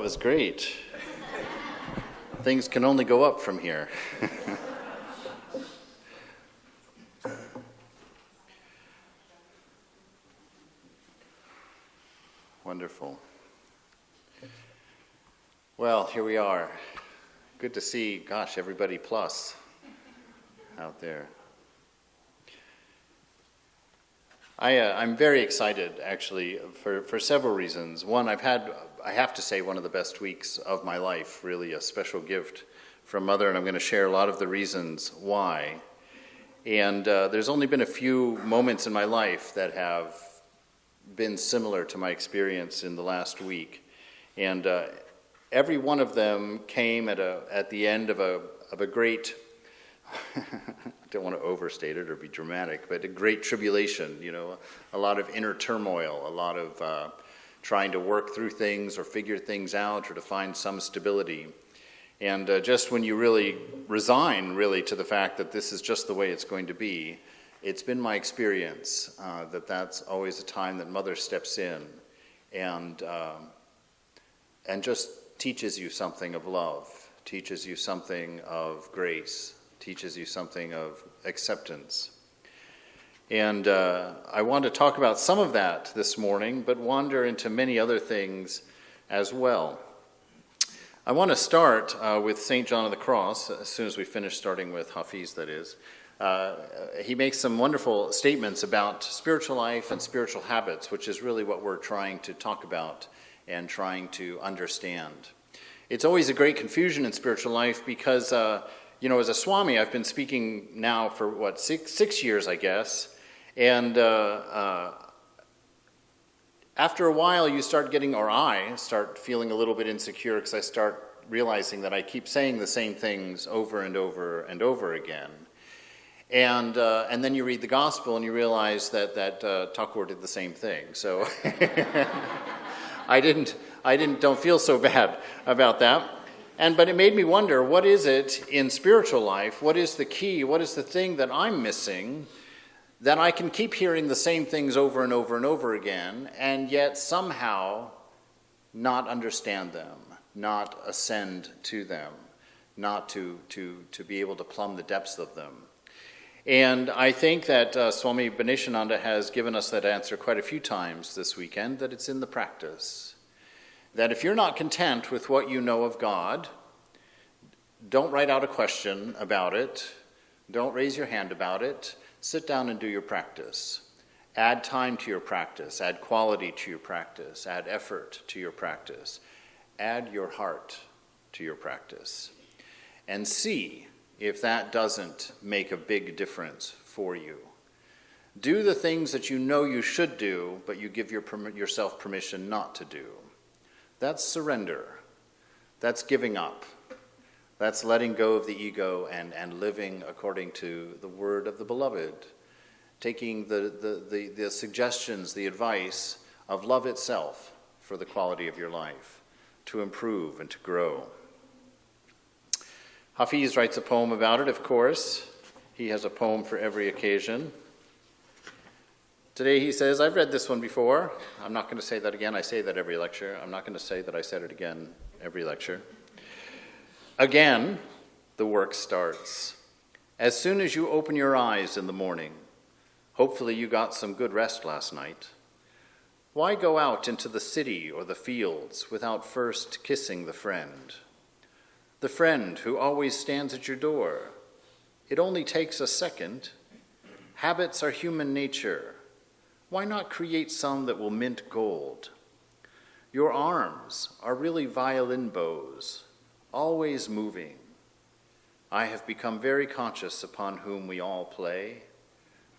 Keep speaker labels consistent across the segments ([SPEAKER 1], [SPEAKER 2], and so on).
[SPEAKER 1] was great. Things can only go up from here. Wonderful. Well, here we are. Good to see, gosh, everybody plus out there. I'm very excited, actually, for several reasons. One, I have to say, one of the best weeks of my life, really a special gift from Mother, and I'm going to share a lot of the reasons why. And there's only been a few moments in my life that have been similar to my experience in the last week. And every one of them came at the end of a great, I don't want to overstate it or be dramatic, but a great tribulation, a lot of inner turmoil, a lot of trying to work through things or figure things out or to find some stability. And just when you really resign, really, to the fact that this is just the way it's going to be, it's been my experience that that's always a time that Mother steps in and just teaches you something of love, teaches you something of grace, teaches you something of acceptance. And I want to talk about some of that this morning, but wander into many other things as well. I want to start with St. John of the Cross, as soon as we finish, starting with Hafizs, that is. He makes some wonderful statements about spiritual life and spiritual habits, which is really what we're trying to talk about and trying to understand. It's always a great confusion in spiritual life because as a Swami, I've been speaking now for, six years, I guess. And after a while, I start feeling a little bit insecure because I start realizing that I keep saying the same things over and over and over again. And then you read the gospel and you realize that Thakur did the same thing. So don't feel so bad about that. But it made me wonder, what is it in spiritual life? What is the key? What is the thing that I'm missing that I can keep hearing the same things over and over and over again, and yet somehow not understand them, not ascend to them, not to be able to plumb the depths of them? And I think that Swami Chidbrahmananda has given us that answer quite a few times this weekend, that it's in the practice. That if you're not content with what you know of God, don't write out a question about it. Don't raise your hand about it. Sit down and do your practice. Add time to your practice. Add quality to your practice. Add effort to your practice. Add your heart to your practice. And see if that doesn't make a big difference for you. Do the things that you know you should do, but you give yourself permission not to do. That's surrender. That's giving up. That's letting go of the ego and living according to the word of the beloved. Taking the suggestions, the advice of love itself for the quality of your life, to improve and to grow. Hafizs writes a poem about it, of course. He has a poem for every occasion. Today he says, I've read this one before. I'm not going to say that again. I say that every lecture. I'm not going to say that I said it again every lecture. Again, the work starts. As soon as you open your eyes in the morning, hopefully you got some good rest last night. Why go out into the city or the fields without first kissing the friend? The friend who always stands at your door. It only takes a second. Habits are human nature. Why not create some that will mint gold? Your arms are really violin bows, always moving. I have become very conscious upon whom we all play.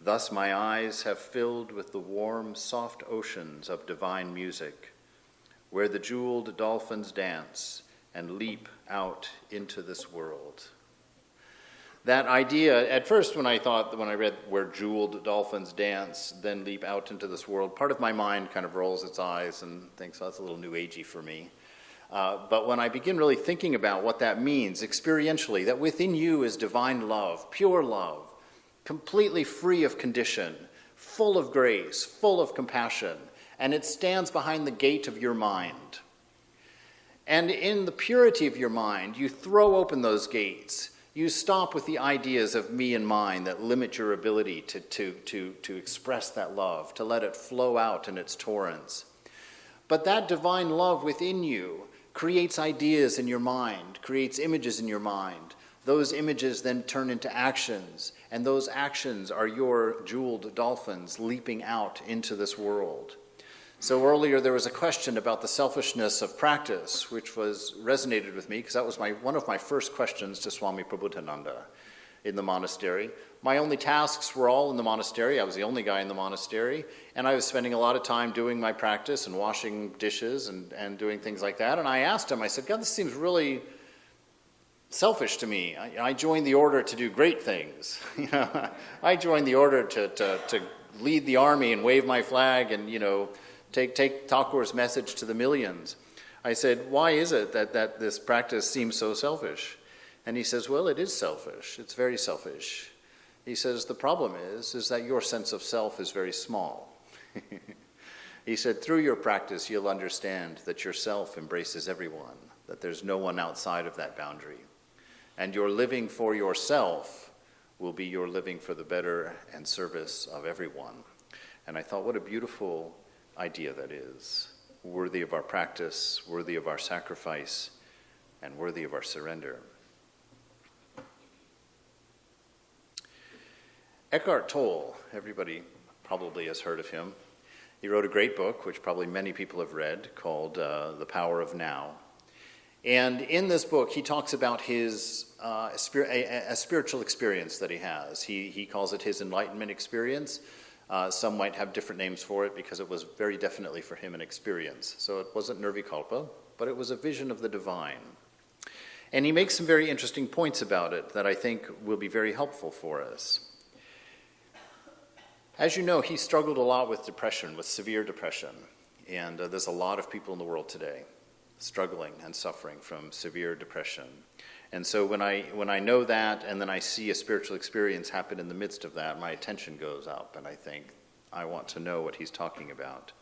[SPEAKER 1] Thus my eyes have filled with the warm, soft oceans of divine music, where the jeweled dolphins dance and leap out into this world. That idea, at first when I read where jeweled dolphins dance, then leap out into this world, part of my mind kind of rolls its eyes and thinks, oh, that's a little new agey for me. But when I begin really thinking about what that means experientially, that within you is divine love, pure love, completely free of condition, full of grace, full of compassion, and it stands behind the gate of your mind. And in the purity of your mind, you throw open those gates. You stop with the ideas of me and mine that limit your ability to express that love, to let it flow out in its torrents. But that divine love within you creates ideas in your mind, creates images in your mind. Those images then turn into actions, and those actions are your jeweled dolphins leaping out into this world. So earlier there was a question about the selfishness of practice, which resonated with me, because that was one of my first questions to Swami Prabhupada in the monastery. My only tasks were all in the monastery. I was the only guy in the monastery, and I was spending a lot of time doing my practice and washing dishes and doing things like that. And I asked him, I said, God, this seems really selfish to me. I joined the order to do great things. I joined the order to lead the army and wave my flag and, take Thakur's message to the millions. I said, why is it that this practice seems so selfish? And he says, well, it is selfish. It's very selfish. He says, the problem is that your sense of self is very small. He said, through your practice, you'll understand that yourself embraces everyone, that there's no one outside of that boundary. And your living for yourself will be your living for the better and service of everyone. And I thought, what a beautiful idea that is, worthy of our practice, worthy of our sacrifice, and worthy of our surrender. Eckhart Tolle, everybody probably has heard of him. He wrote a great book, which probably many people have read, called The Power of Now. And in this book, he talks about his a spiritual experience that he has. He calls it his enlightenment experience. Some might have different names for it because it was very definitely for him an experience. So it wasn't nirvikalpa, but it was a vision of the divine. And he makes some very interesting points about it that I think will be very helpful for us. As you know, he struggled a lot with depression, with severe depression. And there's a lot of people in the world today struggling and suffering from severe depression. And so when I know that and then I see a spiritual experience happen in the midst of that, my attention goes up and I think, I want to know what he's talking about.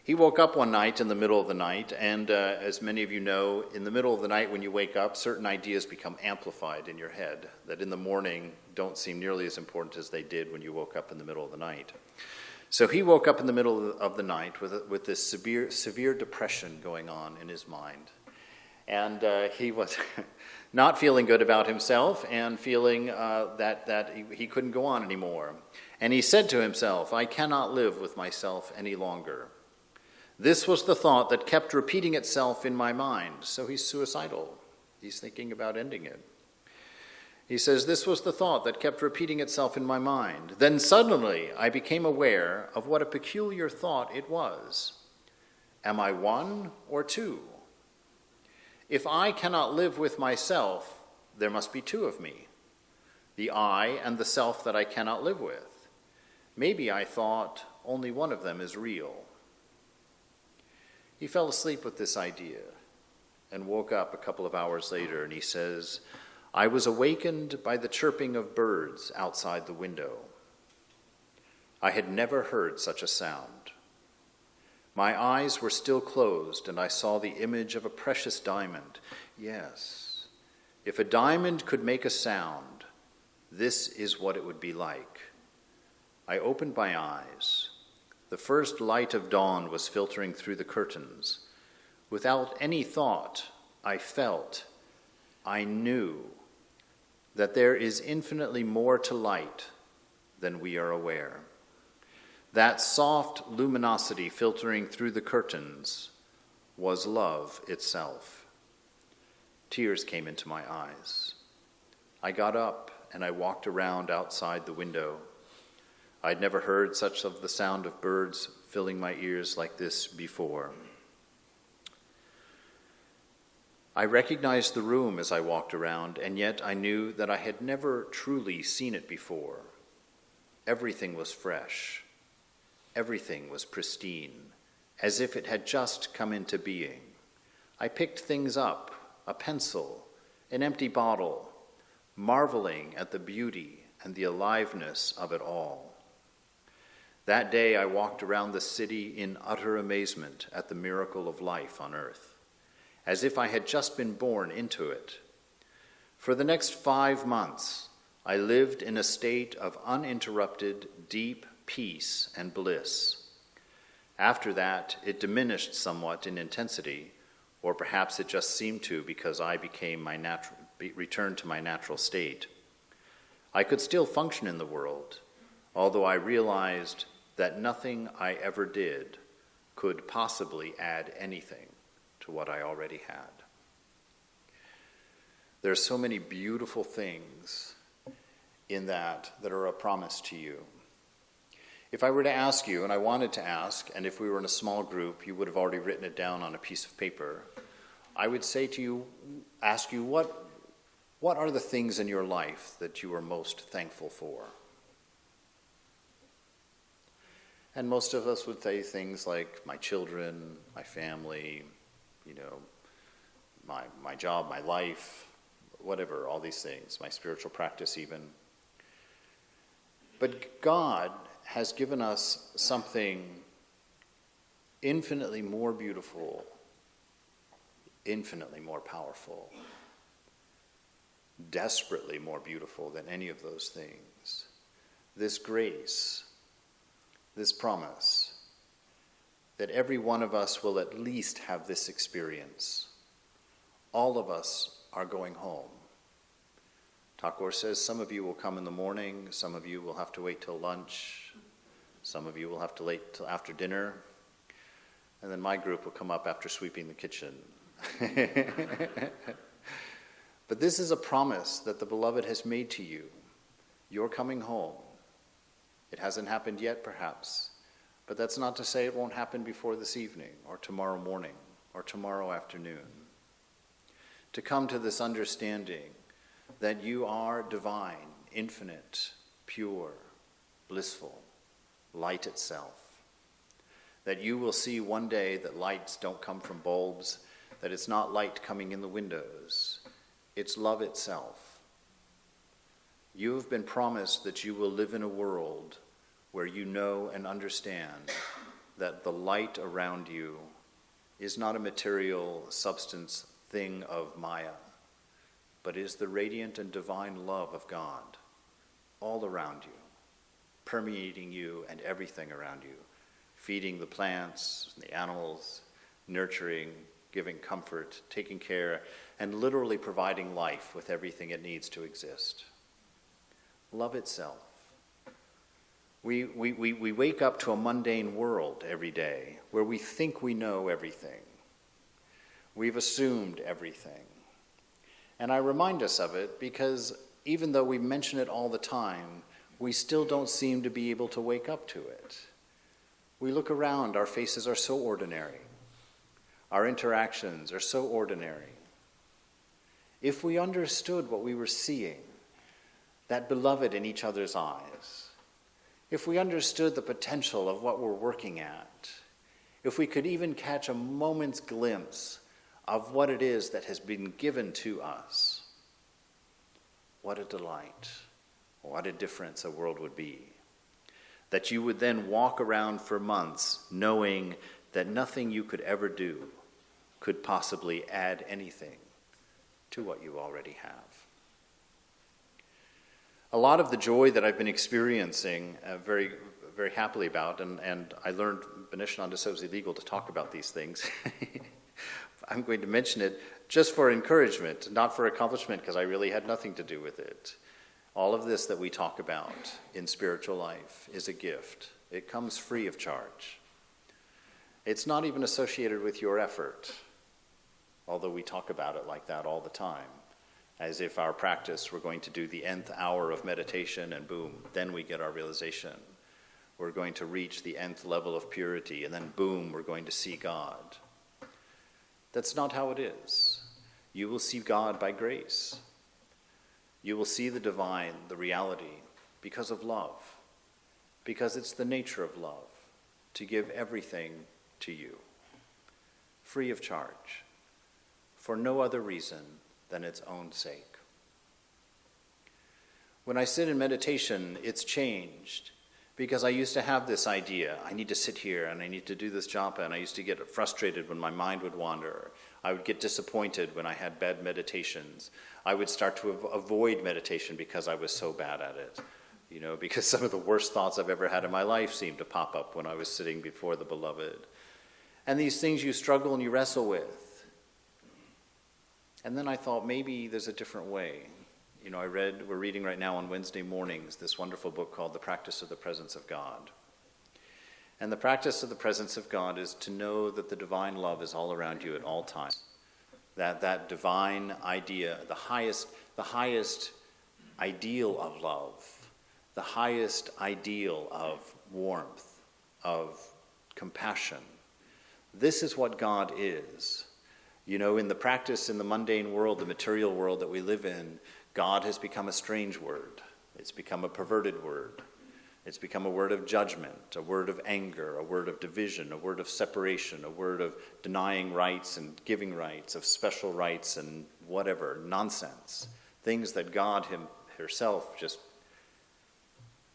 [SPEAKER 1] He woke up one night in the middle of the night, and as many of you know, in the middle of the night when you wake up, certain ideas become amplified in your head that in the morning don't seem nearly as important as they did when you woke up in the middle of the night. So he woke up in the middle of the night with this severe depression going on in his mind. And he was not feeling good about himself and feeling that he couldn't go on anymore. And he said to himself, I cannot live with myself any longer. This was the thought that kept repeating itself in my mind. So he's suicidal. He's thinking about ending it. He says, this was the thought that kept repeating itself in my mind. Then suddenly I became aware of what a peculiar thought it was. Am I one or two? If I cannot live with myself, there must be two of me, the I and the self that I cannot live with. Maybe I thought only one of them is real. He fell asleep with this idea and woke up a couple of hours later, and he says, I was awakened by the chirping of birds outside the window. I had never heard such a sound. My eyes were still closed, and I saw the image of a precious diamond. Yes, if a diamond could make a sound, this is what it would be like. I opened my eyes. The first light of dawn was filtering through the curtains. Without any thought, I felt, I knew that there is infinitely more to light than we are aware. That soft luminosity filtering through the curtains was love itself. Tears came into my eyes. I got up and I walked around outside the window. I'd never heard such of the sound of birds filling my ears like this before. I recognized the room as I walked around, and yet I knew that I had never truly seen it before. Everything was fresh. Everything was pristine, as if it had just come into being. I picked things up, a pencil, an empty bottle, marveling at the beauty and the aliveness of it all. That day I walked around the city in utter amazement at the miracle of life on earth. as if I had just been born into it. For the next 5 months, I lived in a state of uninterrupted, deep peace and bliss. After that, it diminished somewhat in intensity, or perhaps it just seemed to because I returned to my natural state. I could still function in the world, although I realized that nothing I ever did could possibly add anything to what I already had. There are so many beautiful things in that are a promise to you. If I were to ask you, and I wanted to ask, and if we were in a small group, you would have already written it down on a piece of paper, I would say to you, ask you, what are the things in your life that you are most thankful for? And most of us would say things like my children, my family, my job, my life, whatever, all these things, my spiritual practice even. But God has given us something infinitely more beautiful, infinitely more powerful, desperately more beautiful than any of those things. This grace, this promise, that every one of us will at least have this experience. All of us are going home. Thakur says some of you will come in the morning, some of you will have to wait till lunch, some of you will have to wait till after dinner, and then my group will come up after sweeping the kitchen. But this is a promise that the Beloved has made to you. You're coming home. It hasn't happened yet, perhaps, but that's not to say it won't happen before this evening, or tomorrow morning, or tomorrow afternoon. To come to this understanding that you are divine, infinite, pure, blissful, light itself. That you will see one day that lights don't come from bulbs, that it's not light coming in the windows, it's love itself. You have been promised that you will live in a world where you know and understand that the light around you is not a material substance thing of Maya, but is the radiant and divine love of God all around you, permeating you and everything around you, feeding the plants, the animals, nurturing, giving comfort, taking care, and literally providing life with everything it needs to exist. Love itself. We wake up to a mundane world every day where we think we know everything. We've assumed everything. And I remind us of it because even though we mention it all the time, we still don't seem to be able to wake up to it. We look around, our faces are so ordinary. Our interactions are so ordinary. If we understood what we were seeing, that beloved in each other's eyes, if we understood the potential of what we're working at, if we could even catch a moment's glimpse of what it is that has been given to us, what a delight, what a difference a world would be. That you would then walk around for months knowing that nothing you could ever do could possibly add anything to what you already have. A lot of the joy that I've been experiencing very, very happily about, and I learned Banishananda said it was illegal to talk about these things. I'm going to mention it just for encouragement, not for accomplishment, because I really had nothing to do with it. All of this that we talk about in spiritual life is a gift. It comes free of charge. It's not even associated with your effort, although we talk about it like that all the time, as if our practice were going to do the nth hour of meditation and boom, then we get our realization. We're going to reach the nth level of purity and then boom, we're going to see God. That's not how it is. You will see God by grace. You will see the divine, the reality, because of love, because it's the nature of love to give everything to you, free of charge, for no other reason than its own sake. When I sit in meditation, it's changed Because I used to have this idea, I need to sit here and I need to do this japa, and I used to get frustrated when my mind would wander. I would get disappointed when I had bad meditations. I would start to avoid meditation because I was so bad at it. Because some of the worst thoughts I've ever had in my life seemed to pop up when I was sitting before the beloved. And these things you struggle and you wrestle with. And then I thought, maybe there's a different way. We're reading right now on Wednesday mornings this wonderful book called The Practice of the Presence of God. And the practice of the presence of God is to know that the divine love is all around you at all times. That divine idea, the highest ideal of love, the highest ideal of warmth, of compassion. This is what God is. In the practice, in the mundane world, the material world that we live in, God has become a strange word. It's become a perverted word. It's become a word of judgment, a word of anger, a word of division, a word of separation, a word of denying rights and giving rights, of special rights and whatever, nonsense. Things that God herself just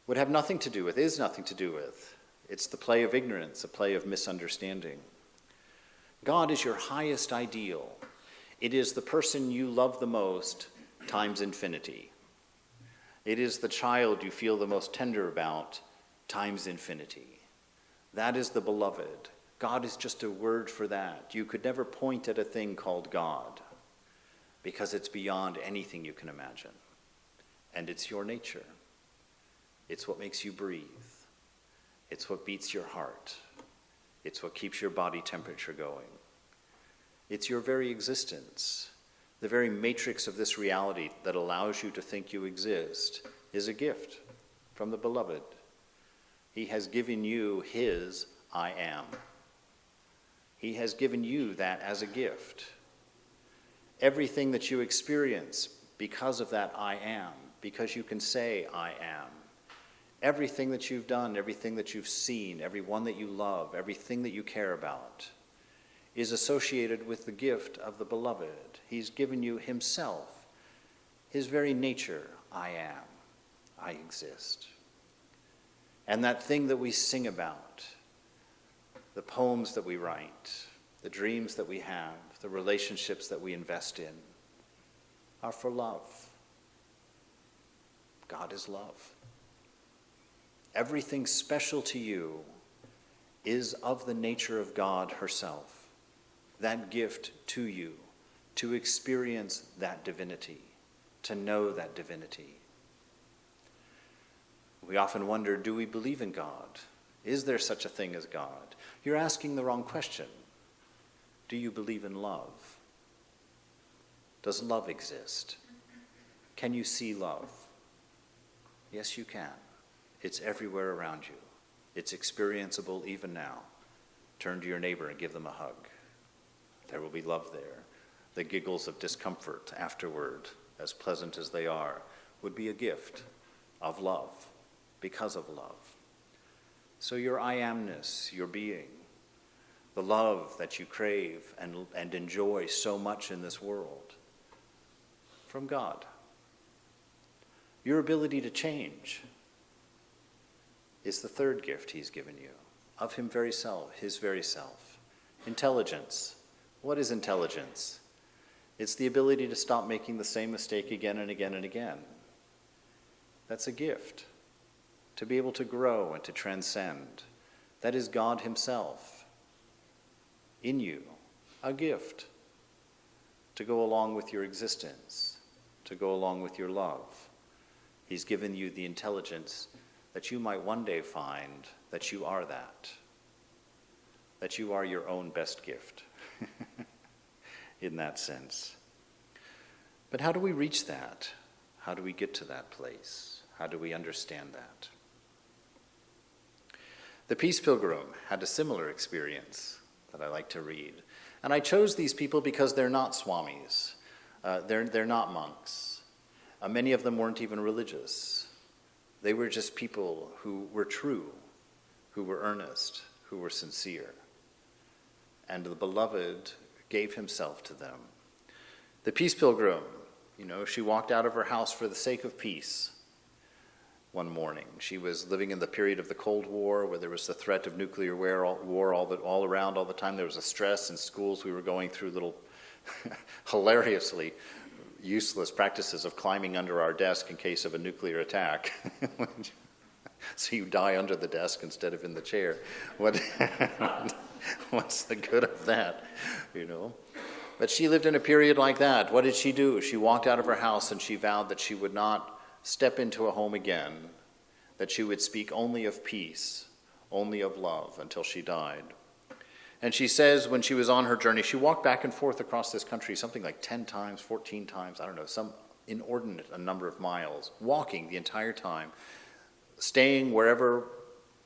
[SPEAKER 1] would have nothing to do with, is nothing to do with. It's the play of ignorance, a play of misunderstanding. God is your highest ideal. It is the person you love the most times infinity. It is the child you feel the most tender about times infinity. That is the beloved. God is just a word for that. You could never point at a thing called God because it's beyond anything you can imagine. And it's your nature. It's what makes you breathe. It's what beats your heart. It's what keeps your body temperature going. It's your very existence. The very matrix of this reality that allows you to think you exist is a gift from the beloved. He has given you his I am. He has given you that as a gift. Everything that you experience because of that I am, because you can say I am. Everything that you've done, everything that you've seen, everyone that you love, everything that you care about is associated with the gift of the beloved. He's given you himself, his very nature, I am, I exist. And that thing that we sing about, the poems that we write, the dreams that we have, the relationships that we invest in, are for love. God is love. Everything special to you is of the nature of God herself. That gift to you, to experience that divinity, to know that divinity. We often wonder, do we believe in God? Is there such a thing as God? You're asking the wrong question. Do you believe in love? Does love exist? Can you see love? Yes, you can. It's everywhere around you. It's experienceable even now. Turn to your neighbor and give them a hug. There will be love there. The giggles of discomfort afterward, as pleasant as they are, would be a gift of love, because of love. So your I amness, your being, the love that you crave and enjoy so much in this world, from God. Your ability to change is the third gift he's given you, of his very self. Intelligence. What is intelligence? It's the ability to stop making the same mistake again and again and again. That's a gift. To be able to grow and to transcend. That is God himself in you, a gift to go along with your existence, to go along with your love. He's given you the intelligence that you might one day find that you are that you are your own best gift. In that sense. But how do we reach that? How do we get to that place? How do we understand that? The Piece Pilgrim had a similar experience that I like to read. And I chose these people because they're not swamis. They're not monks. Many of them weren't even religious. They were just people who were true, who were earnest, who were sincere. And the beloved gave himself to them. The Piece Pilgrim, she walked out of her house for the sake of peace. one morning. She was living in the period of the Cold War, where there was the threat of nuclear war all around all the time. There was a stress in schools. We were going through little hilariously useless practices of climbing under our desk in case of a nuclear attack. So you die under the desk instead of in the chair. What's the good of that, But she lived in a period like that. What did she do? She walked out of her house and she vowed that she would not step into a home again, that she would speak only of peace, only of love until she died. And she says when she was on her journey, she walked back and forth across this country something like 10 times, 14 times, I don't know, some inordinate a number of miles, walking the entire time, staying wherever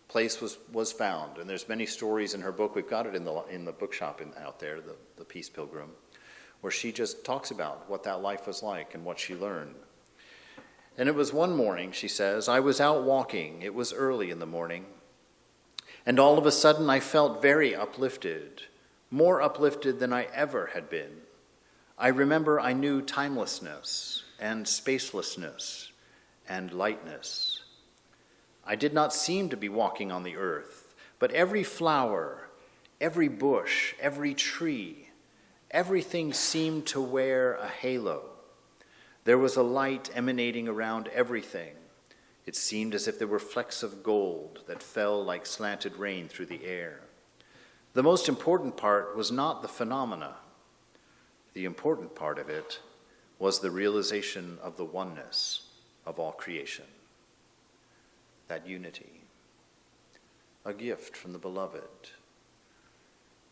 [SPEAKER 1] place was found. And there's many stories in her book. We've got it in the bookshop out there, the Piece Pilgrim, where she just talks about what that life was like and what she learned. And it was one morning, she says, I was out walking. It was early in the morning. And all of a sudden I felt very uplifted, more uplifted than I ever had been. I remember I knew timelessness and spacelessness and lightness. I did not seem to be walking on the earth, but every flower, every bush, every tree, everything seemed to wear a halo. There was a light emanating around everything. It seemed as if there were flecks of gold that fell like slanted rain through the air. The most important part was not the phenomena. The important part of it was the realization of the oneness of all creation. That unity. A gift from the beloved.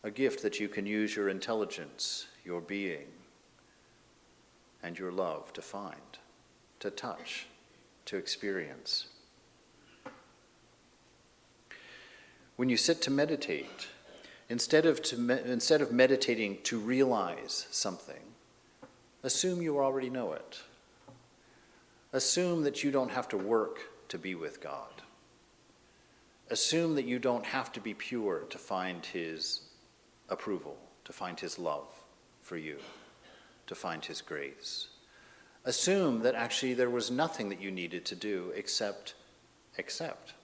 [SPEAKER 1] A gift that you can use your intelligence, your being, and your love to find, to touch, to experience. When you sit to meditate, instead of meditating to realize something, assume you already know it. Assume that you don't have to work to be with God. Assume that you don't have to be pure to find His approval, to find His love for you, to find His grace. Assume that actually there was nothing that you needed to do except accept,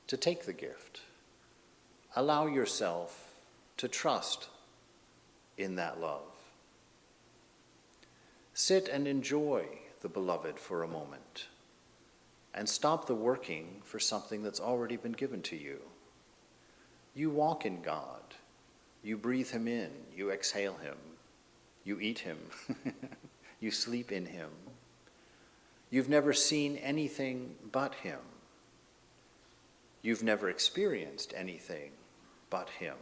[SPEAKER 1] to take the gift. Allow yourself to trust in that love. Sit and enjoy the beloved for a moment, and stop the working for something that's already been given to you. You walk in God. You breathe Him in. You exhale Him. You eat Him. You sleep in Him. You've never seen anything but Him. You've never experienced anything but Him.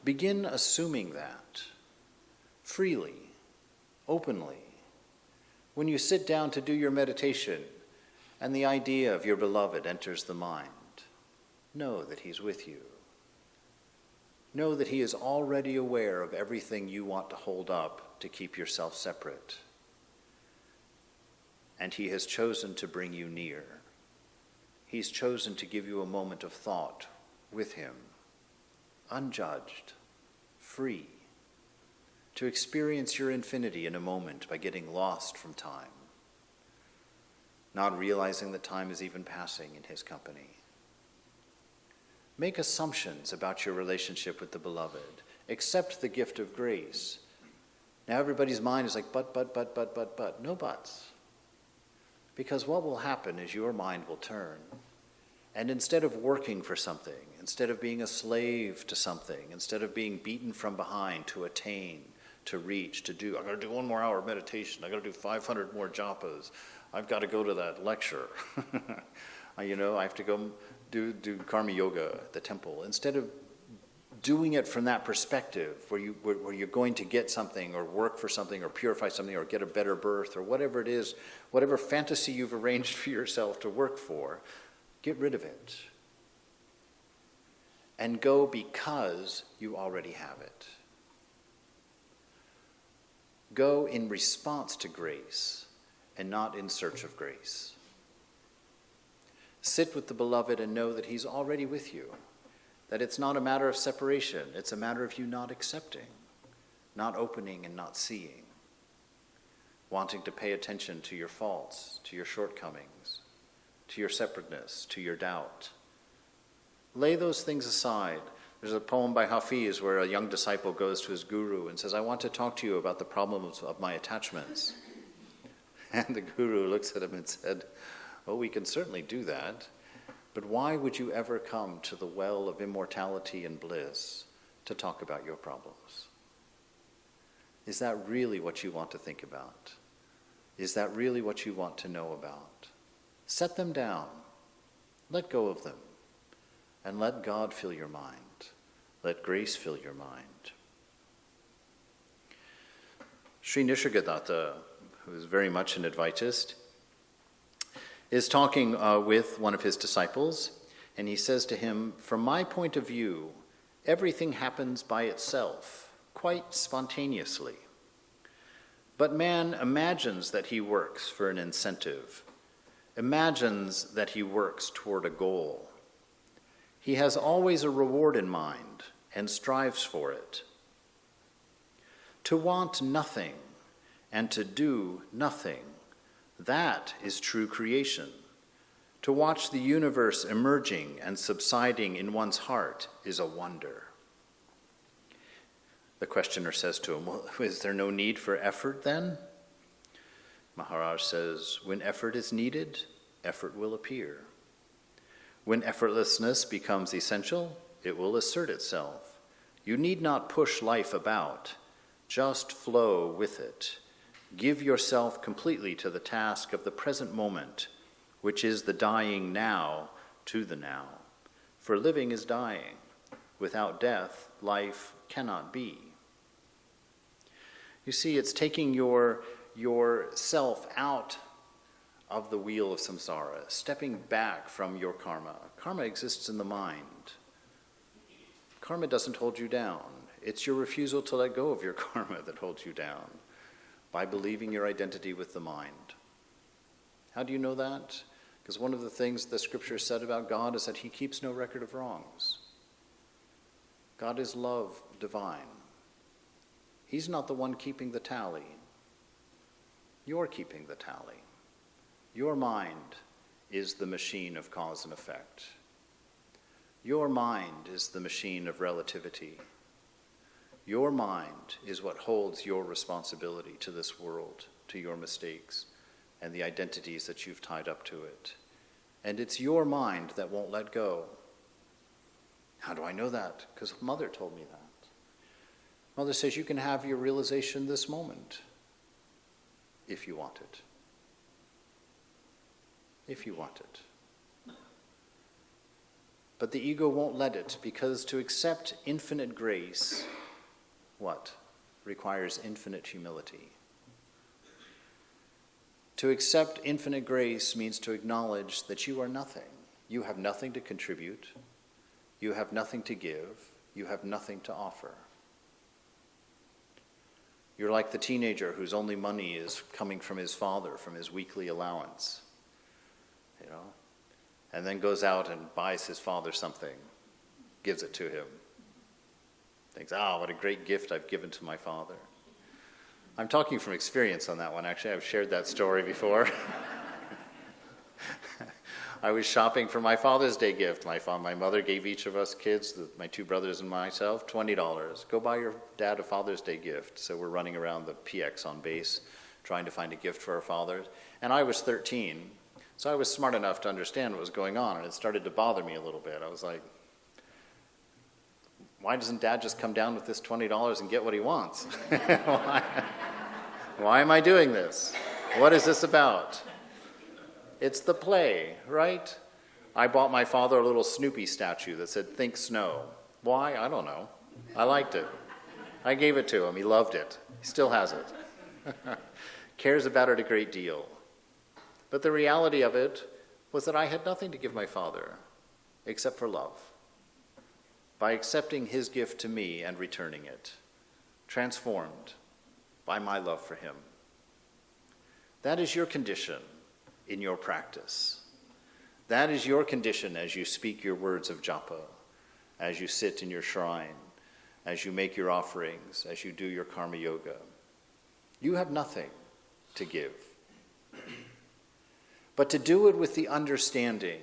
[SPEAKER 1] Begin assuming that freely, openly. When you sit down to do your meditation and the idea of your beloved enters the mind, know that He's with you. Know that He is already aware of everything you want to hold up to keep yourself separate. And He has chosen to bring you near. He's chosen to give you a moment of thought with Him, unjudged, free, to experience your infinity in a moment by getting lost from time, not realizing that time is even passing in His company. Make assumptions about your relationship with the beloved. Accept the gift of grace. Now everybody's mind is like, but. No buts. Because what will happen is your mind will turn. And instead of working for something, instead of being a slave to something, instead of being beaten from behind to attain, to reach, to do, I've got to do 1 more hour of meditation, I've got to do 500 more japas, I've got to go to that lecture, I have to go do karma yoga at the temple. Instead of doing it from that perspective, where you're going to get something or work for something or purify something or get a better birth or whatever it is, whatever fantasy you've arranged for yourself to work for, get rid of it. And go because you already have it. Go in response to grace and not in search of grace. Sit with the beloved and know that He's already with you. That it's not a matter of separation. It's a matter of you not accepting, not opening and not seeing. wanting to pay attention to your faults, to your shortcomings, to your separateness, to your doubt. Lay those things aside. There's a poem by Hafizs where a young disciple goes to his guru and says, I want to talk to you about the problems of my attachments. And the guru looks at him and said, oh, we can certainly do that, but why would you ever come to the well of immortality and bliss to talk about your problems? Is that really what you want to think about? Is that really what you want to know about? Set them down. Let go of them. And let God fill your mind. Let grace fill your mind. Sri Nisargadatta, who is very much an Advaitist, is talking with one of his disciples, and he says to him, from my point of view, everything happens by itself, quite spontaneously. But man imagines that he works for an incentive, imagines that he works toward a goal. He has always a reward in mind and strives for it. To want nothing and to do nothing, that is true creation. To watch the universe emerging and subsiding in one's heart is a wonder. The questioner says to him, well, is there no need for effort then? Maharaj says, when effort is needed, effort will appear. When effortlessness becomes essential, it will assert itself. You need not push life about, just flow with it. Give yourself completely to the task of the present moment, which is the dying now to the now. For living is dying. Without death, life cannot be. You see, it's taking yourself out of the wheel of samsara, stepping back from your karma. Karma exists in the mind. Karma doesn't hold you down. It's your refusal to let go of your karma that holds you down by believing your identity with the mind. How do you know that? Because one of the things the scripture said about God is that he keeps no record of wrongs. God is love divine. He's not the one keeping the tally. You're keeping the tally. Your mind is the machine of cause and effect. Your mind is the machine of relativity. Your mind is what holds your responsibility to this world, to your mistakes, and the identities that you've tied up to it. And it's your mind that won't let go. How do I know that? Because Mother told me that. Mother says you can have your realization this moment, if you want it. If you want it. But the ego won't let it, because to accept infinite grace, what? Requires infinite humility. To accept infinite grace means to acknowledge that you are nothing. You have nothing to contribute. You have nothing to give. You have nothing to offer. You're like the teenager whose only money is coming from his father, from his weekly allowance, and then goes out and buys his father something, gives it to him. Thinks, what a great gift I've given to my father. I'm talking from experience on that one, actually. I've shared that story before. I was shopping for my Father's Day gift. My mother gave each of us kids, my two brothers and myself, $20. Go buy your dad a Father's Day gift. So we're running around the PX on base, trying to find a gift for our fathers. And I was 13, so I was smart enough to understand what was going on, and it started to bother me a little bit. I was like, why doesn't Dad just come down with this $20 and get what he wants? Why am I doing this? What is this about? It's the play, right? I bought my father a little Snoopy statue that said, "Think snow." Why? I don't know. I liked it. I gave it to him. He loved it. He still has it. Cares about it a great deal. But the reality of it was that I had nothing to give my father except for love. By accepting his gift to me and returning it, transformed by my love for him. That is your condition in your practice. That is your condition as you speak your words of japa, as you sit in your shrine, as you make your offerings, as you do your karma yoga. You have nothing. to give. But to do it with the understanding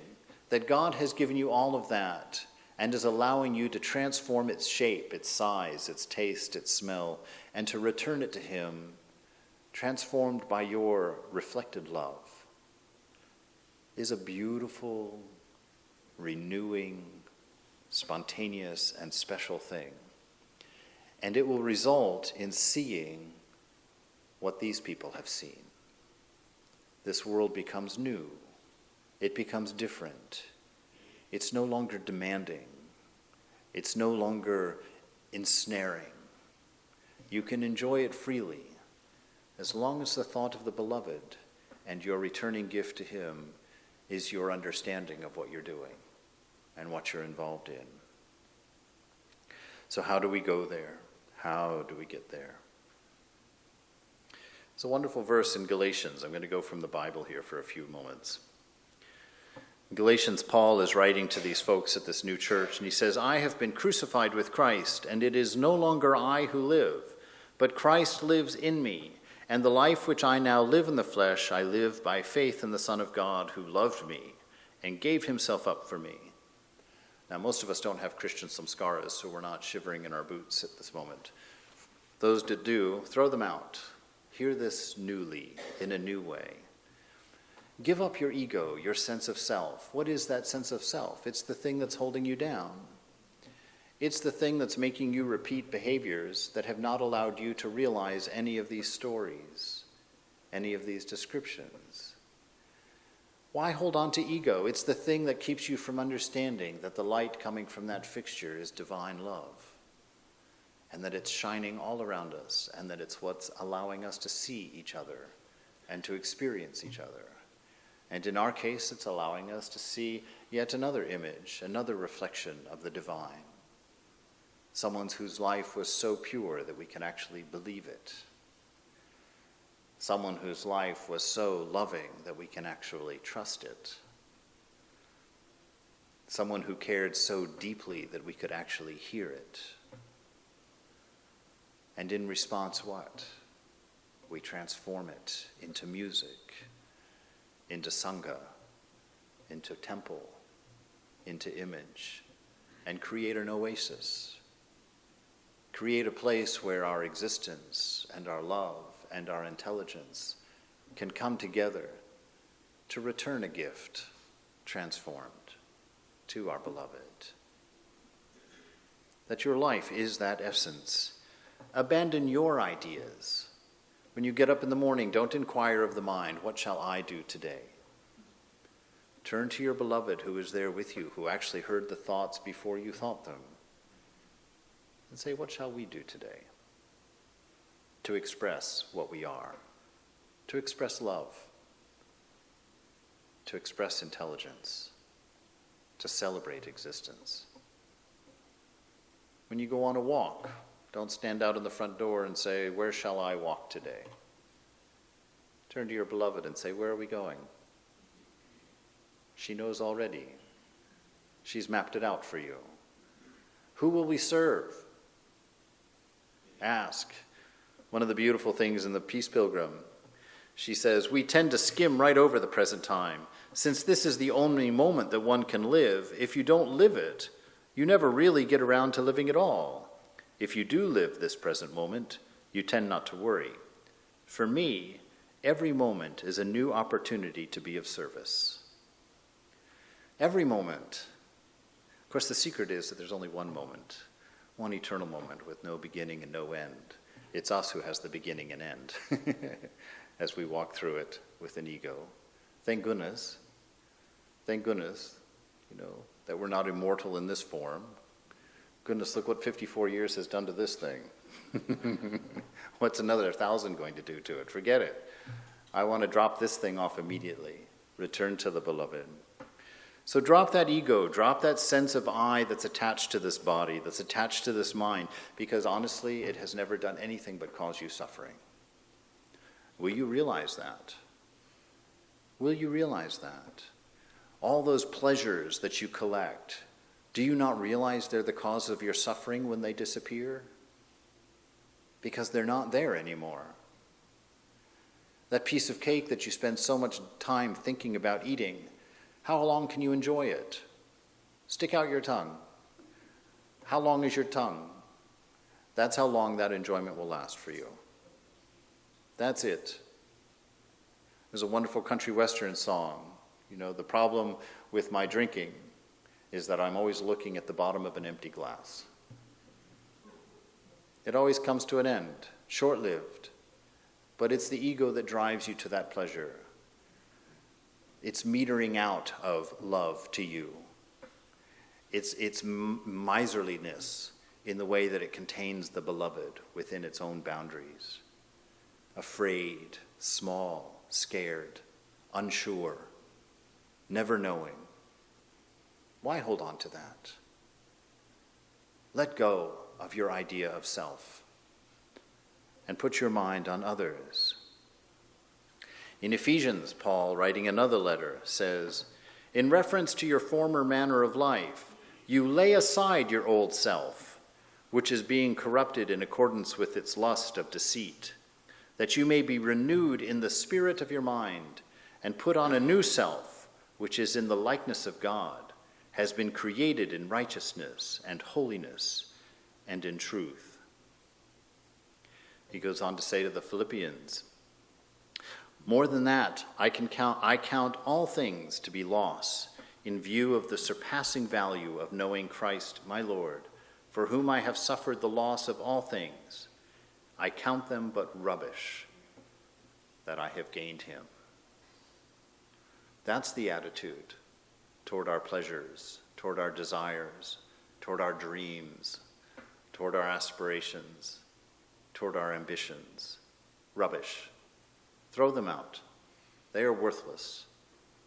[SPEAKER 1] that God has given you all of that and is allowing you to transform its shape, its size, its taste, its smell, and to return it to him, transformed by your reflected love, is a beautiful, renewing, spontaneous, and special thing. And it will result in seeing what these people have seen. This world becomes new. It becomes different. It's no longer demanding. It's no longer ensnaring. You can enjoy it freely as long as the thought of the beloved and your returning gift to him is your understanding of what you're doing and what you're involved in. So how do we go there? How do we get there? It's a wonderful verse in Galatians. I'm going to go from the Bible here for a few moments. In Galatians, Paul is writing to these folks at this new church, and he says, I have been crucified with Christ, and it is no longer I who live, but Christ lives in me. And the life which I now live in the flesh, I live by faith in the Son of God who loved me and gave himself up for me. Now, most of us don't have Christian samskaras, so we're not shivering in our boots at this moment. Those that do, throw them out. Hear this newly, in a new way. Give up your ego, your sense of self. What is that sense of self? It's the thing that's holding you down. It's the thing that's making you repeat behaviors that have not allowed you to realize any of these stories, any of these descriptions. Why hold on to ego? It's the thing that keeps you from understanding that the light coming from that fixture is divine love, and that it's shining all around us, and that it's what's allowing us to see each other and to experience each other. And in our case, it's allowing us to see yet another image, another reflection of the divine. Someone whose life was so pure that we can actually believe it. Someone whose life was so loving that we can actually trust it. Someone who cared so deeply that we could actually hear it. And in response, what? We transform it into music, into sangha, into temple, into image, and create an oasis. Create a place where our existence and our love and our intelligence can come together to return a gift transformed to our beloved. That your life is that essence. Abandon your ideas. When you get up in the morning, don't inquire of the mind, what shall I do today? Turn to your beloved who is there with you, who actually heard the thoughts before you thought them, and say, what shall we do today? To express what we are, to express love, to express intelligence, to celebrate existence. When you go on a walk, don't stand out in the front door and say, where shall I walk today? Turn to your beloved and say, where are we going? She knows already. She's mapped it out for you. Who will we serve? Ask. One of the beautiful things in the Piece Pilgrim, she says, we tend to skim right over the present time. Since this is the only moment that one can live, if you don't live it, you never really get around to living at all. If you do live this present moment, you tend not to worry. For me, every moment is a new opportunity to be of service. Every moment. Of course, the secret is that there's only one moment, one eternal moment with no beginning and no end. It's us who has the beginning and end as we walk through it with an ego. Thank goodness, that we're not immortal in this form. Goodness, look what 54 years has done to this thing. What's another 1,000 going to do to it? Forget it. I want to drop this thing off immediately. Return to the beloved. So drop that ego, drop that sense of I that's attached to this body, that's attached to this mind, because honestly, it has never done anything but cause you suffering. Will you realize that? Will you realize that? All those pleasures that you collect, do you not realize they're the cause of your suffering when they disappear? Because they're not there anymore. That piece of cake that you spend so much time thinking about eating, how long can you enjoy it? Stick out your tongue. How long is your tongue? That's how long that enjoyment will last for you. That's it. There's a wonderful country western song. The problem with my drinking is that I'm always looking at the bottom of an empty glass. It always comes to an end, short-lived. But it's the ego that drives you to that pleasure. It's metering out of love to you. It's miserliness in the way that it contains the beloved within its own boundaries. Afraid, small, scared, unsure, never knowing. Why hold on to that? Let go of your idea of self and put your mind on others. In Ephesians, Paul, writing another letter, says, "In reference to your former manner of life, you lay aside your old self, which is being corrupted in accordance with its lust of deceit, that you may be renewed in the spirit of your mind, and put on a new self, which is in the likeness of God, has been created in righteousness and holiness and in truth." He goes on to say to the Philippians, "More than that, I count all things to be loss in view of the surpassing value of knowing Christ my Lord, for whom I have suffered the loss of all things. I count them but rubbish, that I have gained him." That's the attitude toward our pleasures, toward our desires, toward our dreams, toward our aspirations, toward our ambitions. Rubbish. Throw them out. They are worthless.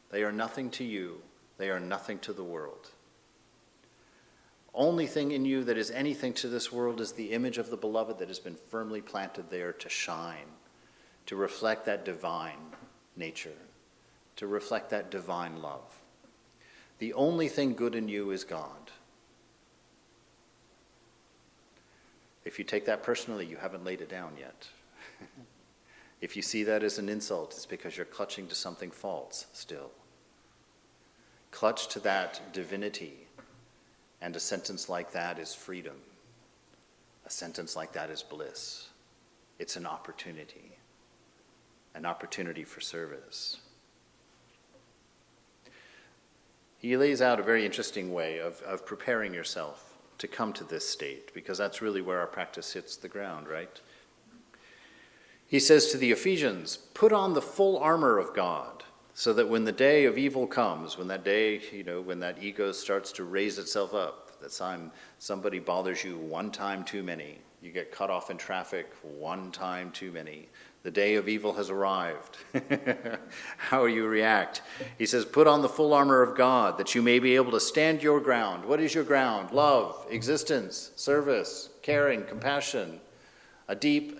[SPEAKER 1] They are nothing to you. They are nothing to the world. Only thing in you that is anything to this world is the image of the beloved that has been firmly planted there to shine, to reflect that divine nature, to reflect that divine love. The only thing good in you is God. If you take that personally, you haven't laid it down yet. If you see that as an insult, it's because you're clutching to something false still. Clutch to that divinity, and a sentence like that is freedom. A sentence like that is bliss. It's an opportunity for service. He lays out a very interesting way of preparing yourself to come to this state, because that's really where our practice hits the ground, right? He says to the Ephesians, "Put on the full armor of God, so that when the day of evil comes," when that day, when that ego starts to raise itself up, that somebody bothers you one time too many, you get cut off in traffic one time too many, the day of evil has arrived. How you react. He says, "Put on the full armor of God, that you may be able to stand your ground." What is your ground? Love, existence, service, caring, compassion, a deep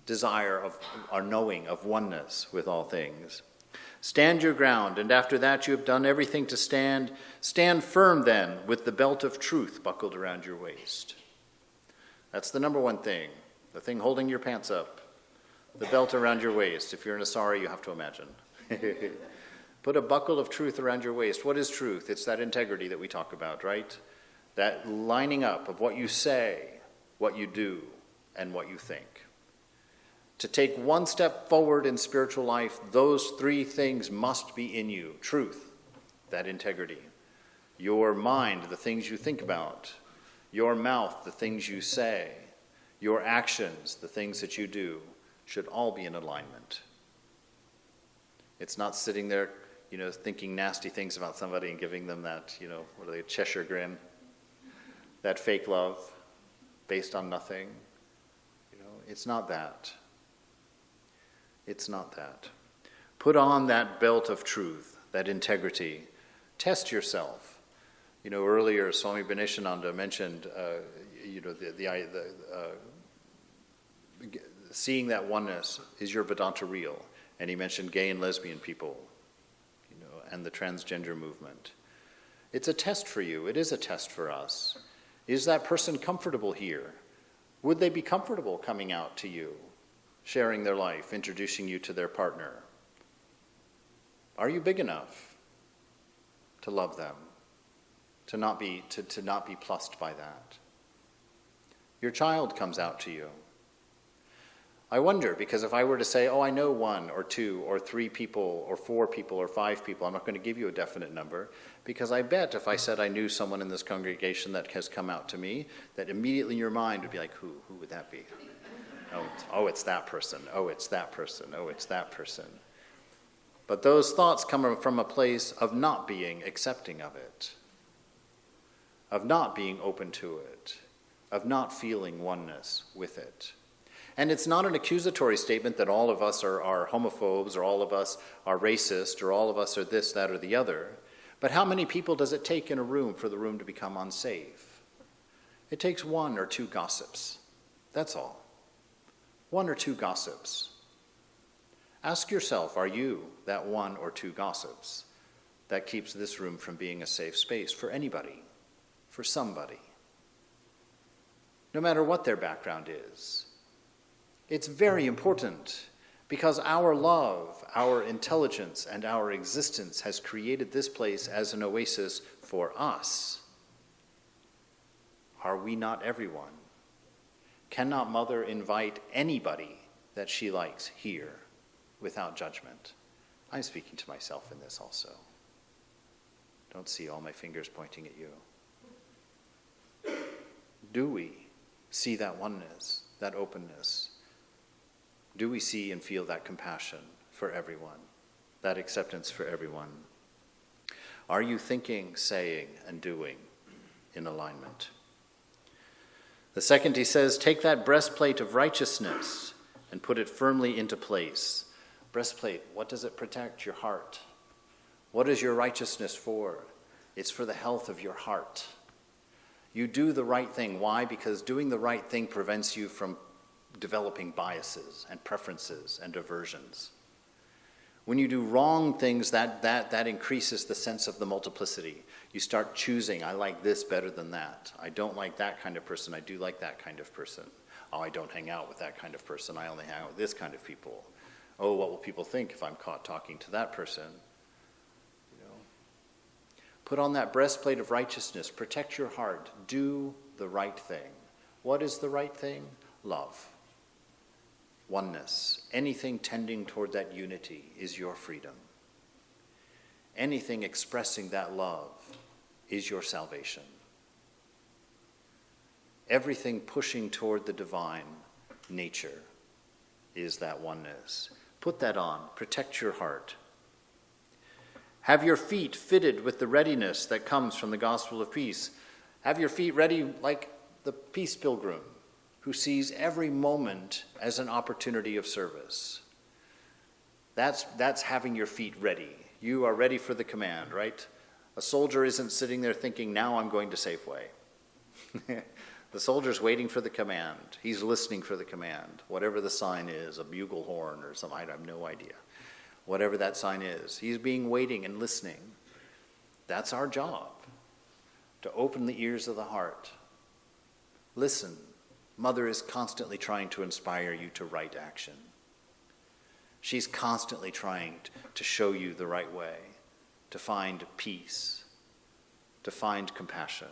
[SPEAKER 1] desire of our knowing of oneness with all things. Stand your ground, and after that you have done everything to stand. Stand firm then, with the belt of truth buckled around your waist. That's the number one thing, the thing holding your pants up. The belt around your waist. If you're in a sari, you have to imagine. Put a buckle of truth around your waist. What is truth? It's that integrity that we talk about, right? That lining up of what you say, what you do, and what you think. To take one step forward in spiritual life, those three things must be in you. Truth, that integrity. Your mind, the things you think about. Your mouth, the things you say. Your actions, the things that you do, should all be in alignment. It's not sitting there, thinking nasty things about somebody and giving them that, Cheshire grin, that fake love based on nothing. It's not that. It's not that. Put on that belt of truth, that integrity. Test yourself. Earlier Swami Chidbrahmananda mentioned, seeing that oneness is your Vedanta real. And he mentioned gay and lesbian people, and the transgender movement. It's a test for you. It is a test for us. Is that person comfortable here? Would they be comfortable coming out to you, sharing their life, introducing you to their partner. Are you big enough to love them, to not be plussed by that? Your child comes out to you. I wonder, because if I were to say, oh, I know 1 or 2 or 3 people or 4 people or 5 people, I'm not going to give you a definite number, because I bet if I said I knew someone in this congregation that has come out to me, that immediately your mind would be like, who would that be? Oh, it's that person. Oh, it's that person. Oh, it's that person. But those thoughts come from a place of not being accepting of it, of not being open to it, of not feeling oneness with it. And it's not an accusatory statement that all of us are homophobes, or all of us are racist, or all of us are this, that, or the other. But how many people does it take in a room for the room to become unsafe? It takes 1 or 2 gossips. That's all. 1 or 2 gossips. Ask yourself, are you that 1 or 2 gossips that keeps this room from being a safe space for anybody, for somebody, no matter what their background is? It's very important, because our love, our intelligence, and our existence has created this place as an oasis for us. Are we not everyone? Cannot Mother invite anybody that she likes here without judgment? I'm speaking to myself in this also. Don't see all my fingers pointing at you. Do we see that oneness, that openness? Do we see and feel that compassion for everyone, that acceptance for everyone? Are you thinking, saying, and doing in alignment? The second, he says, take that breastplate of righteousness and put it firmly into place. Breastplate, what does it protect? Your heart. What is your righteousness for? It's for the health of your heart. You do the right thing. Why? Because doing the right thing prevents you from developing biases and preferences and aversions. When you do wrong things, that increases the sense of the multiplicity. You start choosing, I like this better than that. I don't like that kind of person. I do like that kind of person. Oh, I don't hang out with that kind of person. I only hang out with this kind of people. Oh, what will people think if I'm caught talking to that person? Put on that breastplate of righteousness. Protect your heart. Do the right thing. What is the right thing? Love. Oneness. Anything tending toward that unity is your freedom. Anything expressing that love is your salvation. Everything pushing toward the divine nature is that oneness. Put that on. Protect your heart. Have your feet fitted with the readiness that comes from the gospel of peace. Have your feet ready like the Piece Pilgrim, who sees every moment as an opportunity of service. That's having your feet ready. You are ready for the command, right? A soldier isn't sitting there thinking, now I'm going to Safeway. The soldier's waiting for the command. He's listening for the command. Whatever the sign is, a bugle horn or something, I have no idea. Whatever that sign is, he's waiting and listening. That's our job, to open the ears of the heart. Listen. Mother is constantly trying to inspire you to right action. She's constantly trying to show you the right way, to find peace, to find compassion,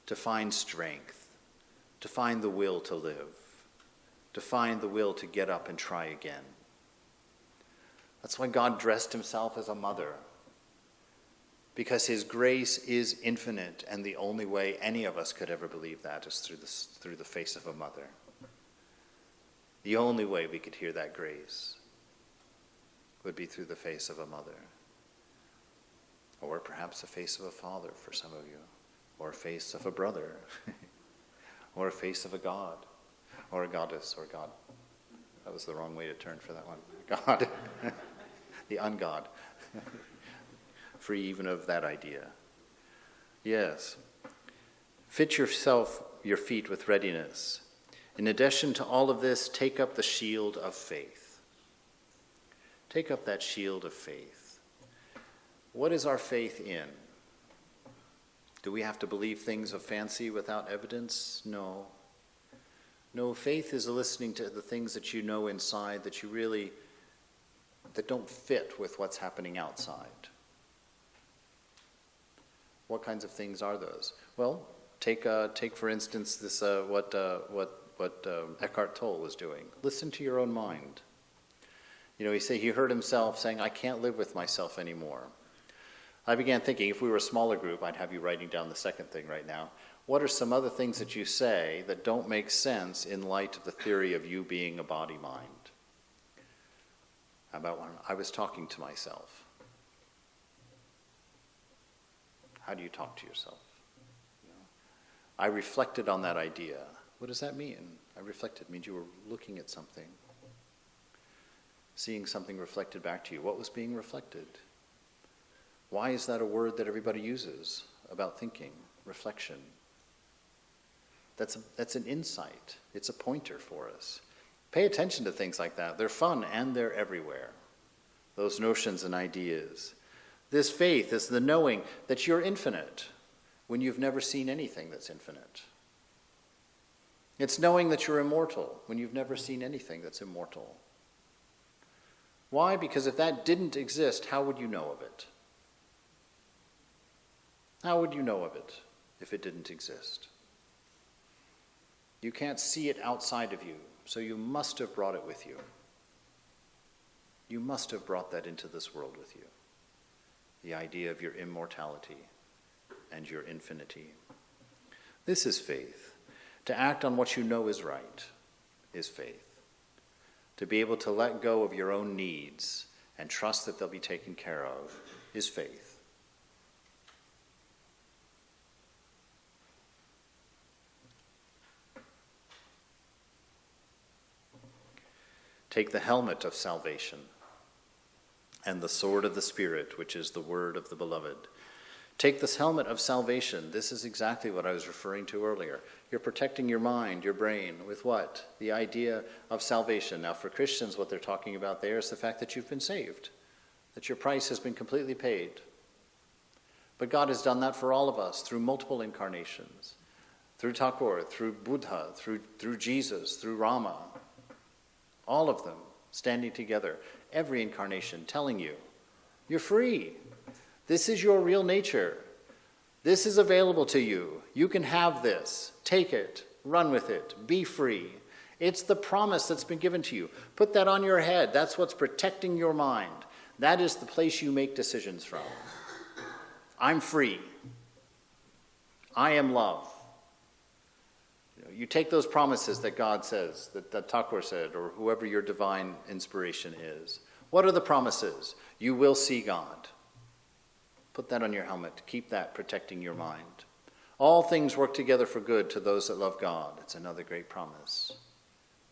[SPEAKER 1] to find strength, to find the will to live, to find the will to get up and try again. That's why God dressed himself as a mother, because his grace is infinite, and the only way any of us could ever believe that is through the face of a mother. The only way we could hear that grace would be through the face of a mother, or perhaps the face of a father for some of you, or a face of a brother, or a face of a god, or a goddess, or God. That was the wrong way to turn for that one. God, the ungod. Free even of that idea. Yes. Fit yourself, your feet with readiness. In addition to all of this, take up the shield of faith. Take up that shield of faith. What is our faith in? Do we have to believe things of fancy without evidence? No. No, faith is listening to the things that you know inside that that don't fit with what's happening outside. What kinds of things are those? Well, take for instance this what Eckhart Tolle was doing. Listen to your own mind. He heard himself saying, "I can't live with myself anymore." I began thinking, if we were a smaller group, I'd have you writing down the second thing right now. What are some other things that you say that don't make sense in light of the theory of you being a body-mind? How about when I was talking to myself? How do you talk to yourself? I reflected on that idea. What does that mean? I reflected. It means you were looking at something, seeing something reflected back to you. What was being reflected? Why is that a word that everybody uses about thinking, reflection? That's an insight. It's a pointer for us. Pay attention to things like that. They're fun and they're everywhere. Those notions and ideas. This faith is the knowing that you're infinite when you've never seen anything that's infinite. It's knowing that you're immortal when you've never seen anything that's immortal. Why? Because if that didn't exist, how would you know of it? How would you know of it if it didn't exist? You can't see it outside of you, so you must have brought it with you. You must have brought that into this world with you. The idea of your immortality and your infinity. This is faith. To act on what you know is right is faith. To be able to let go of your own needs and trust that they'll be taken care of is faith. Take the helmet of salvation and the sword of the Spirit, which is the word of the beloved. Take this helmet of salvation. This is exactly what I was referring to earlier. You're protecting your mind, your brain, with what? The idea of salvation. Now, for Christians, what they're talking about there is the fact that you've been saved, that your price has been completely paid. But God has done that for all of us through multiple incarnations, through Thakur, through Buddha, through Jesus, through Rama. All of them standing together, every incarnation telling you, you're free. This is your real nature. This is available to you. You can have this. Take it. Run with it. Be free. It's the promise that's been given to you. Put that on your head. That's what's protecting your mind. That is the place you make decisions from. I'm free. I am love. You take those promises that God says, that Thakur said, or whoever your divine inspiration is. What are the promises? You will see God. Put that on your helmet. Keep that protecting your mind. All things work together for good to those that love God. It's another great promise.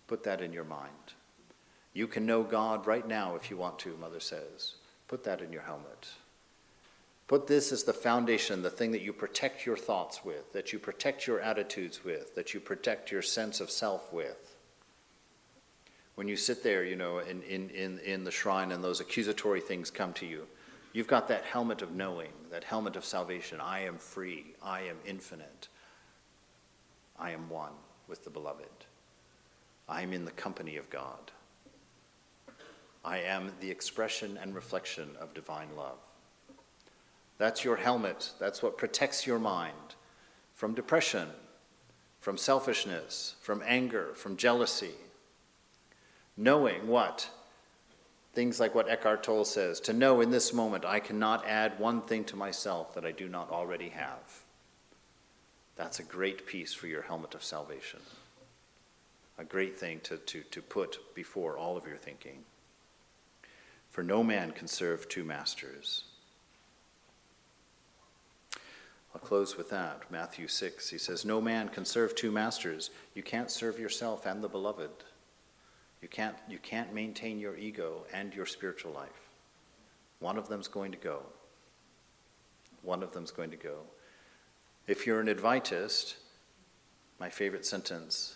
[SPEAKER 1] Put that in your mind. You can know God right now if you want to, Mother says. Put that in your helmet. Put this as the foundation, the thing that you protect your thoughts with, that you protect your attitudes with, that you protect your sense of self with. When you sit there, in the shrine and those accusatory things come to you, you've got that helmet of knowing, that helmet of salvation. I am free. I am infinite. I am one with the beloved. I am in the company of God. I am the expression and reflection of divine love. That's your helmet. That's what protects your mind from depression, from selfishness, from anger, from jealousy. Knowing what? Things like what Eckhart Tolle says, to know in this moment I cannot add one thing to myself that I do not already have. That's a great piece for your helmet of salvation. A great thing to put before all of your thinking. For no man can serve two masters. I'll close with that. Matthew 6, he says, no man can serve two masters. You can't serve yourself and the beloved. You can't maintain your ego and your spiritual life. One of them's going to go. One of them's going to go. If you're an Advaitist, my favorite sentence,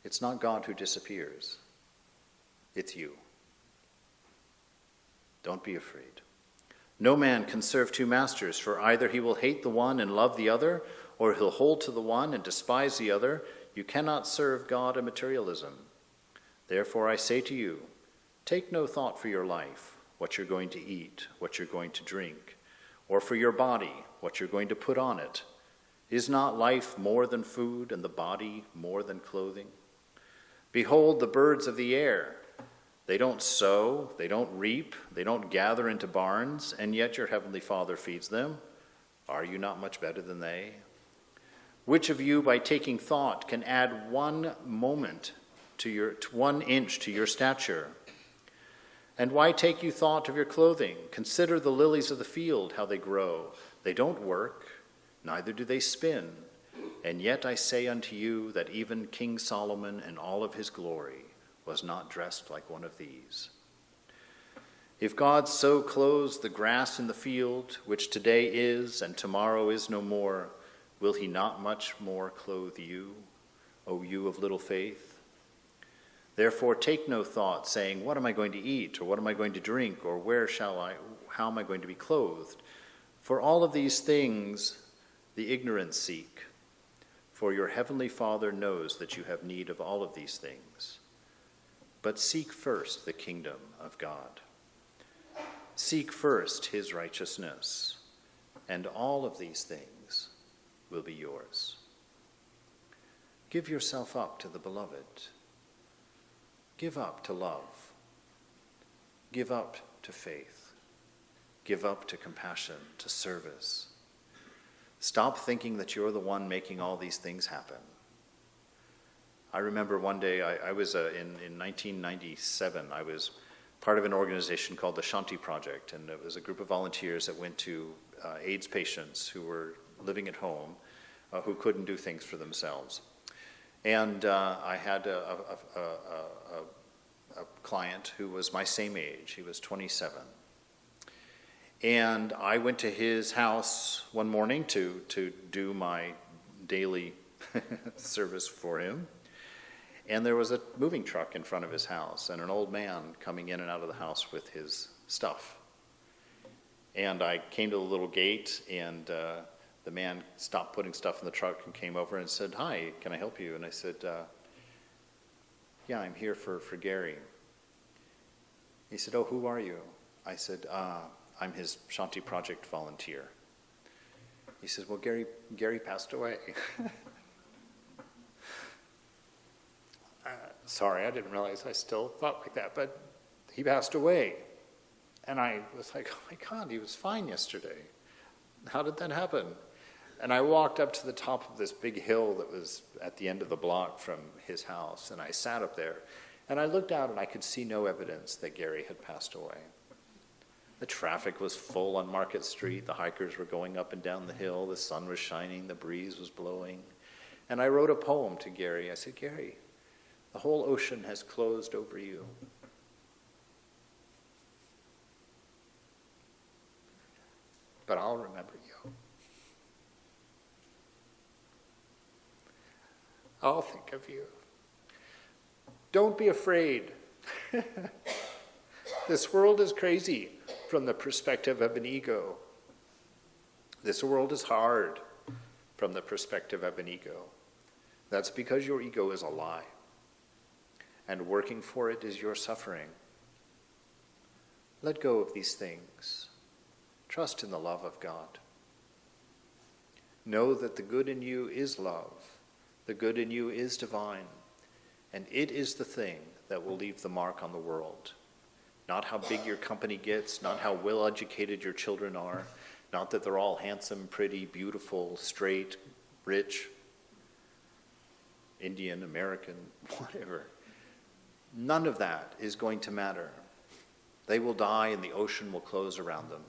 [SPEAKER 1] it's not God who disappears. It's you. Don't be afraid. No man can serve two masters, for either he will hate the one and love the other, or he'll hold to the one and despise the other. You cannot serve God and materialism. Therefore I say to you, take no thought for your life, what you're going to eat, what you're going to drink, or for your body, what you're going to put on it. Is not life more than food, and the body more than clothing? Behold the birds of the air. They don't sow, they don't reap, they don't gather into barns, and yet your heavenly Father feeds them. Are you not much better than they? Which of you, by taking thought, can add 1 inch to your stature? And why take you thought of your clothing? Consider the lilies of the field, how they grow. They don't work, neither do they spin. And yet I say unto you that even King Solomon in all of his glory was not dressed like one of these. If God so clothes the grass in the field, which today is and tomorrow is no more, will he not much more clothe you, O you of little faith? Therefore take no thought, saying, what am I going to eat, or what am I going to drink, or how am I going to be clothed? For all of these things the ignorant seek. For your heavenly Father knows that you have need of all of these things. But seek first the kingdom of God. Seek first his righteousness, and all of these things will be yours. Give yourself up to the beloved. Give up to love. Give up to faith. Give up to compassion, to service. Stop thinking that you're the one making all these things happen. I remember one day, I was in 1997, I was part of an organization called the Shanti Project, and it was a group of volunteers that went to AIDS patients who were living at home, who couldn't do things for themselves. And I had a client who was my same age. He was 27. And I went to his house one morning to do my daily service for him. And there was a moving truck in front of his house and an old man coming in and out of the house with his stuff. And I came to the little gate, and the man stopped putting stuff in the truck and came over and said, "Hi, can I help you?" And I said, "Yeah, I'm here for Gary." He said, "Oh, who are you?" I said, "I'm his Shanti Project volunteer." He said, "Well, Gary passed away." Sorry, I didn't realize I still thought like that, but he passed away. And I was like, oh my God, he was fine yesterday. How did that happen? And I walked up to the top of this big hill that was at the end of the block from his house, and I sat up there, and I looked out and I could see no evidence that Gary had passed away. The traffic was full on Market Street. The hikers were going up and down the hill. The sun was shining. The breeze was blowing. And I wrote a poem to Gary. I said, "Gary, the whole ocean has closed over you. But I'll remember you. I'll think of you. Don't be afraid. This world is crazy from the perspective of an ego. This world is hard from the perspective of an ego. That's because your ego is a lie. And working for it is your suffering. Let go of these things. Trust in the love of God. Know that the good in you is love. The good in you is divine. And it is the thing that will leave the mark on the world. Not how big your company gets, not how well educated your children are, not that they're all handsome, pretty, beautiful, straight, rich, Indian, American, whatever. None of that is going to matter. They will die and the ocean will close around them.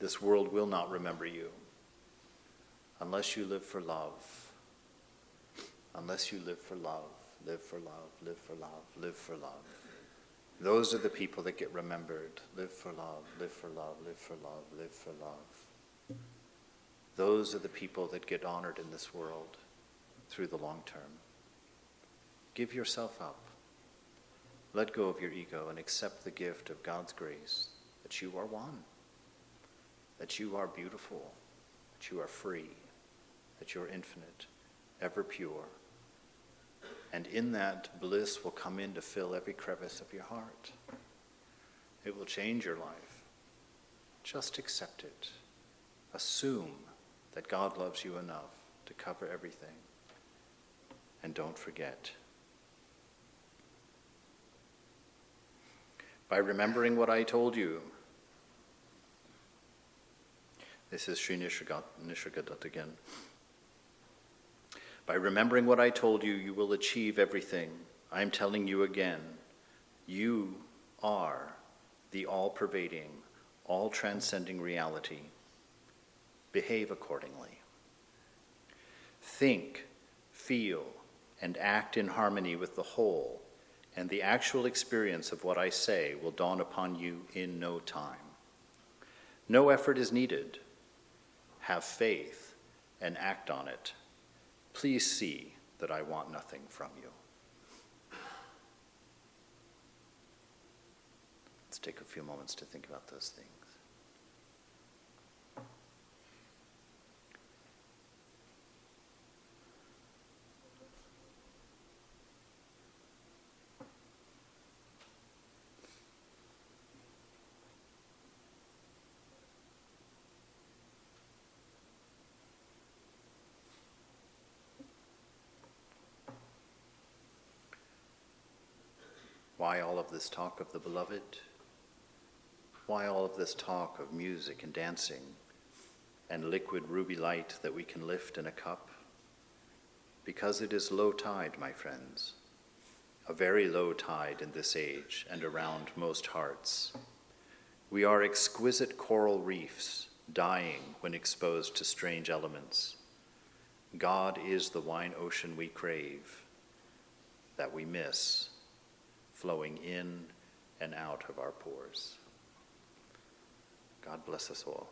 [SPEAKER 1] This world will not remember you unless you live for love. Unless you live for love, live for love, live for love, live for love. Those are the people that get remembered. Live for love, live for love, live for love, live for love. Those are the people that get honored in this world through the long term. Give yourself up. Let go of your ego and accept the gift of God's grace that you are one, that you are beautiful, that you are free, that you are infinite, ever pure, And in that, bliss will come in to fill every crevice of your heart. It will change your life. Just accept it. Assume that God loves you enough to cover everything. And don't forget. By remembering what I told you, this is Sri Nisargadatta again. By remembering what I told you, you will achieve everything. I am telling you again, you are the all-pervading, all-transcending reality. Behave accordingly. Think, feel, and act in harmony with the whole, and the actual experience of what I say will dawn upon you in no time. No effort is needed. Have faith and act on it. Please see that I want nothing from you. Let's take a few moments to think about those things. Why all of this talk of the beloved? Why all of this talk of music and dancing and liquid ruby light that we can lift in a cup? Because it is low tide, my friends, a very low tide in this age and around most hearts. We are exquisite coral reefs, dying when exposed to strange elements. God is the wine ocean we crave, that we miss, flowing in and out of our pores. God bless us all.